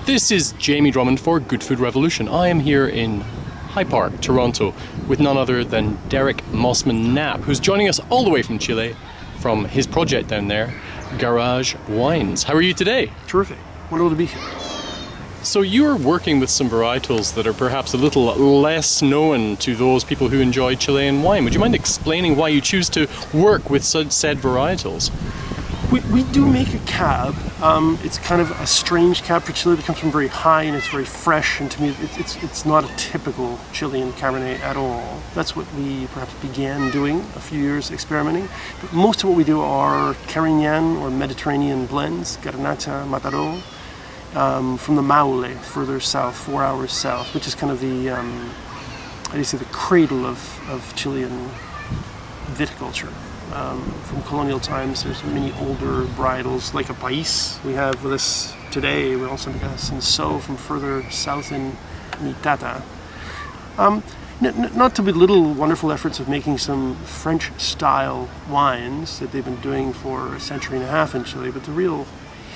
This is Jamie Drummond for Good Food Revolution. I am here in High Park, Toronto, with none other than Derek Mossman Knapp, who's joining us all the way from Chile, from his project down there, Garage Wines. How are you today? Terrific. Wonderful to be here. So you're working with some varietals that are perhaps a little less known to those people who enjoy Chilean wine. Would you mind explaining why you choose to work with said varietals? We do make a cab. It's kind of a strange cab for Chile. It comes from very high and it's very fresh, and to me it's not a typical Chilean Cabernet at all. That's what we perhaps began doing a few years experimenting. But most of what we do are Carignan or Mediterranean blends, Garnacha, Mataro, from the Maule, further south, 4 hours south, which is kind of the, the cradle of Chilean viticulture. From colonial times, there's many older varietals, like a País we have with us today. We also have a Senso from further south in Itata. Not to belittle wonderful efforts of making some French-style wines that they've been doing for a century and a half in Chile, but the real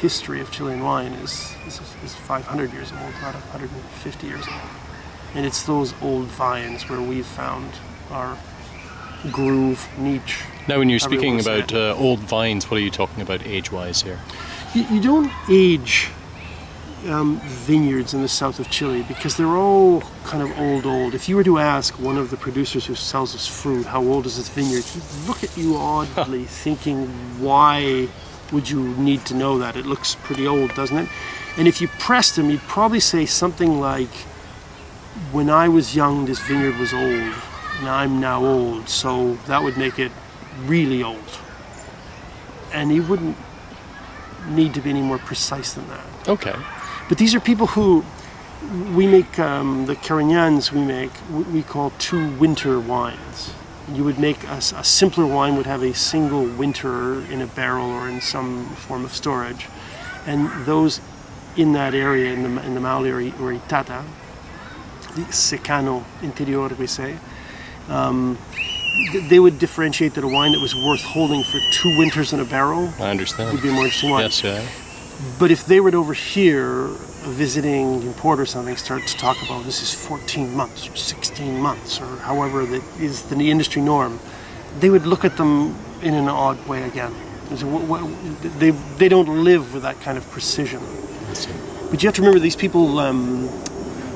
history of Chilean wine is 500 years old, not 150 years old. And it's those old vines where we've found our groove, niche. Now, when you're speaking about old vines, what are you talking about age-wise here? You don't age vineyards in the south of Chile because they're all kind of old. If you were to ask one of the producers who sells us fruit, how old is this vineyard, he'd look at you oddly thinking, why would you need to know that? It looks pretty old, doesn't it? And if you pressed him, he'd probably say something like, when I was young, this vineyard was old. And I'm now old, so that would make it really old. And he wouldn't need to be any more precise than that. Okay. But these are people who, we make, the Carignans we call two winter wines. You would make a simpler wine would have a single winter in a barrel or in some form of storage. And those in that area, in the Maule or Itata, the Secano Interior, we say, they would differentiate that a wine that was worth holding for 2 winters in a barrel, I understand, would be a more interesting wine. Yes, yeah. But if they were over here visiting in port or something, start to talk about this is 14 months or 16 months or however that is the industry norm, they would look at them in an odd way again. They don't live with that kind of precision. But you have to remember these people,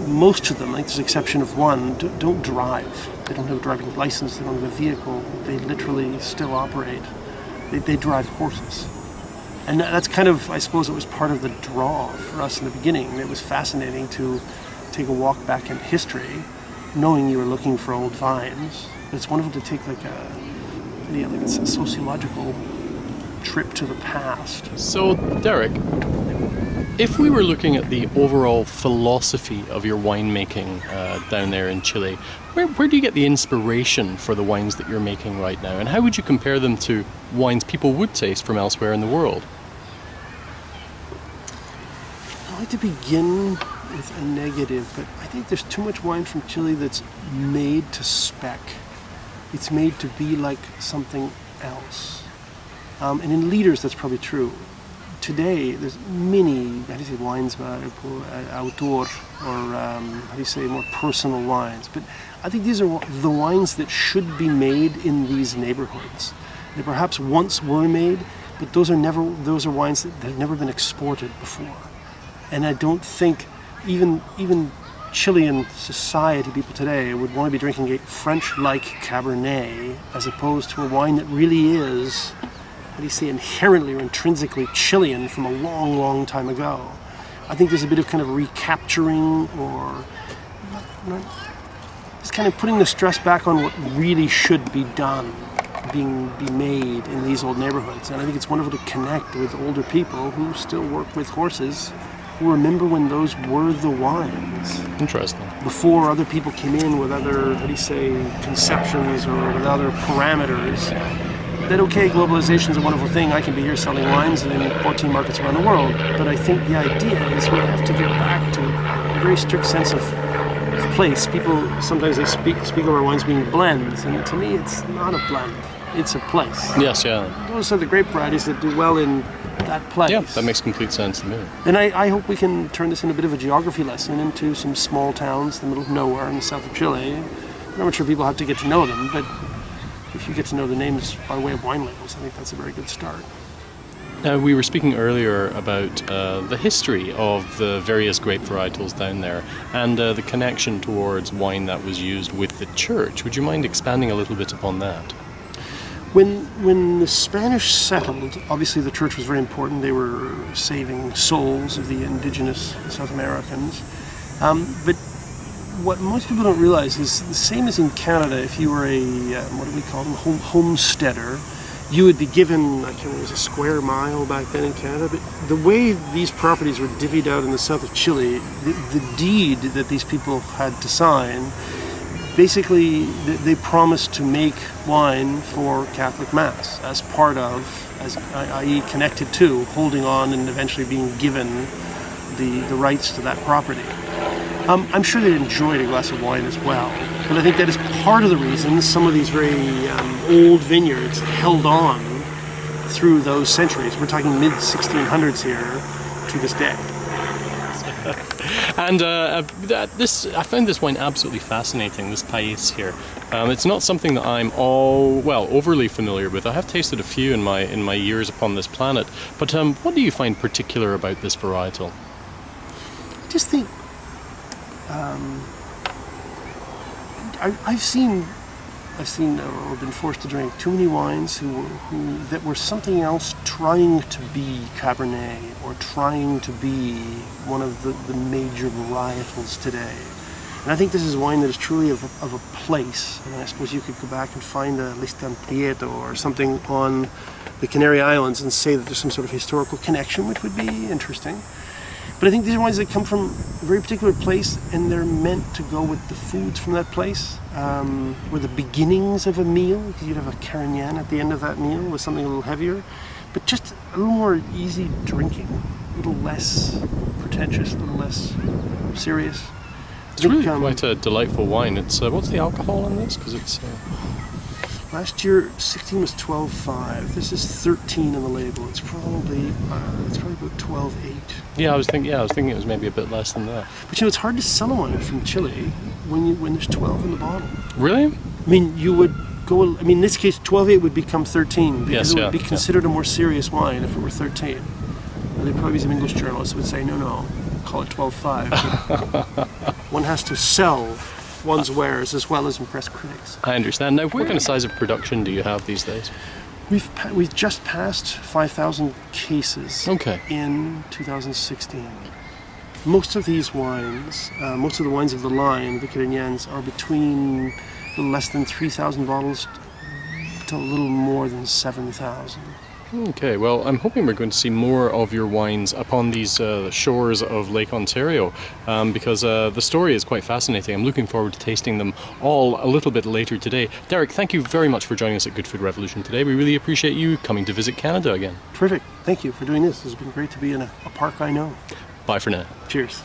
most of them, like there's an exception of one, don't drive. They don't have a driving license, they don't have a vehicle. They literally still operate. They drive horses. And that's kind of, I suppose it was part of the draw for us in the beginning. It was fascinating to take a walk back in history, knowing you were looking for old vines. But it's wonderful to take like a sociological trip to the past. So, Derek, if we were looking at the overall philosophy of your winemaking down there in Chile, where do you get the inspiration for the wines that you're making right now? And how would you compare them to wines people would taste from elsewhere in the world? I like to begin with a negative, but I think there's too much wine from Chile that's made to spec. It's made to be like something else. And in liters, that's probably true. Today, there's many, wines by autor, or more personal wines. But I think these are the wines that should be made in these neighborhoods. They perhaps once were made, but those are wines that have never been exported before. And I don't think even Chilean society people today would want to be drinking a French-like Cabernet as opposed to a wine that really is, inherently or intrinsically Chilean from a long, long time ago. I think there's a bit of kind of recapturing or just kind of putting the stress back on what really should be done, be made in these old neighborhoods. And I think it's wonderful to connect with older people who still work with horses, who remember when those were the wines. Interesting. Before other people came in with other, conceptions or with other parameters. That okay, globalization is a wonderful thing. I can be here selling wines in 14 markets around the world. But I think the idea is we have to get back to a very strict sense of place. People, sometimes they speak of our wines being blends. And to me, it's not a blend. It's a place. Yes, yeah. Those are the grape varieties that do well in that place. Yeah, that makes complete sense to me. And I hope we can turn this into a bit of a geography lesson into some small towns in the middle of nowhere in the south of Chile. I'm not sure people have to get to know them, but if you get to know the names by way of wine labels, I think that's a very good start. Now, we were speaking earlier about the history of the various grape varietals down there and the connection towards wine that was used with the church. Would you mind expanding a little bit upon that? When the Spanish settled, obviously the church was very important. They were saving souls of the indigenous South Americans. But what most people don't realize is the same as in Canada. If you were a, what do we call them, homesteader, you would be given, I can't remember, it was a square mile back then in Canada, but the way these properties were divvied out in the south of Chile, the deed that these people had to sign, basically they promised to make wine for Catholic Mass as part of, i.e. connected to, holding on and eventually being given the rights to that property. I'm sure they enjoyed a glass of wine as well, but I think that is part of the reason some of these very old vineyards held on through those centuries. We're talking mid-1600s here to this day. And I found this wine absolutely fascinating, this País here. It's not something that I'm overly familiar with. I have tasted a few in my years upon this planet, but what do you find particular about this varietal? I just think I've seen or been forced to drink too many wines that were something else, trying to be Cabernet or trying to be one of the major varietals today. And I think this is wine that is truly of a place. And I suppose you could go back and find a Listan Prieto or something on the Canary Islands and say that there's some sort of historical connection, which would be interesting. But I think these are wines that come from a very particular place, and they're meant to go with the foods from that place. Were the beginnings of a meal, because you'd have a Carignan at the end of that meal with something a little heavier, but just a little more easy drinking, a little less pretentious, a little less serious. It's really quite a delightful wine. It's what's the alcohol in this? Because it's last year 16 was 12.5. This is 13 on the label. It's probably about 12.8. Yeah, I was thinking it was maybe a bit less than that. But it's hard to sell a wine from Chile when there's 12 in the bottle. Really? I mean, you would go. I mean, in this case, 12.8 would become 13 because it would be considered a more serious wine if it were 13. And there'd probably be some English journalists who would say, no, call it 12.5. One has to sell one's wares as well as impress critics. I understand. Now, what kind of size of production do you have these days? We've just passed 5,000 cases in 2016. Most of these wines, most of the wines of the line, the Carignans, are between a little less than 3,000 bottles to a little more than 7,000. Okay, well, I'm hoping we're going to see more of your wines upon these shores of Lake Ontario because the story is quite fascinating. I'm looking forward to tasting them all a little bit later today. Derek, thank you very much for joining us at Good Food Revolution today. We really appreciate you coming to visit Canada again. Terrific. Thank you for doing this. It's been great to be in a park I know. Bye for now. Cheers.